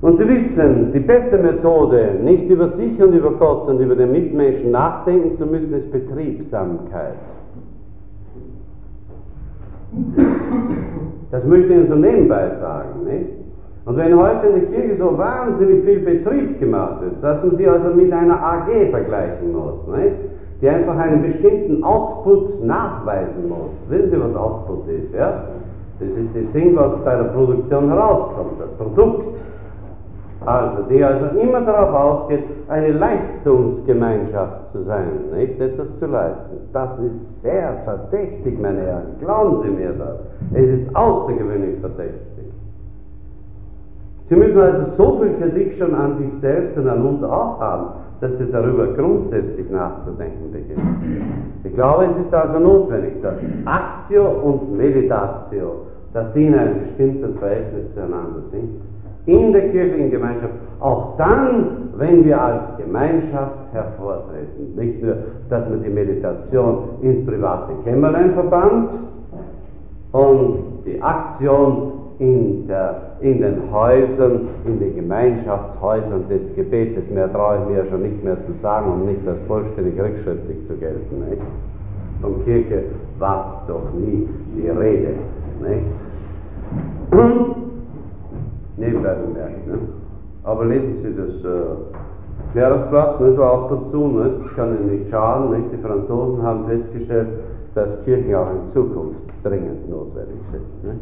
Und Sie wissen, die beste Methode, nicht über sich und über Gott und über den Mitmenschen nachdenken zu müssen, ist Betriebsamkeit. Das möchte ich Ihnen so nebenbei sagen, nicht? Und wenn heute in der Kirche so wahnsinnig viel Betrieb gemacht wird, dass man sie also mit einer AG vergleichen muss, nicht? Die einfach einen bestimmten Output nachweisen muss. Wissen Sie, was Output ist? Ja? Das ist das Ding, was bei der Produktion herauskommt, das Produkt. Also, die also immer darauf ausgeht, eine Leistungsgemeinschaft zu sein, nicht etwas zu leisten. Das ist sehr verdächtig, meine Herren. Glauben Sie mir das. Es ist außergewöhnlich verdächtig. Sie müssen also so viel Kritik schon an sich selbst und an uns auch haben, dass Sie darüber grundsätzlich nachzudenken beginnen. Ich glaube, es ist also notwendig, dass Actio und Meditatio, dass die in einem bestimmten Verhältnis zueinander sind. In der kirchlichen Gemeinschaft, auch dann, wenn wir als Gemeinschaft hervortreten. Nicht nur, dass man die Meditation ins private Kämmerlein verbannt und die Aktion in den Häusern, in den Gemeinschaftshäusern des Gebetes. Mehr traue ich mir ja schon nicht mehr zu sagen, um nicht als vollständig rückschrittlich zu gelten. Nicht? Von Kirche war doch nie die Rede. Nicht? Nebenbei bemerkt. Ne? Aber lesen Sie das Klärungsblatt auch dazu. Ne? Das kann Ihnen nicht schaden. Nicht? Die Franzosen haben festgestellt, dass Kirchen auch in Zukunft dringend notwendig sind. Ne?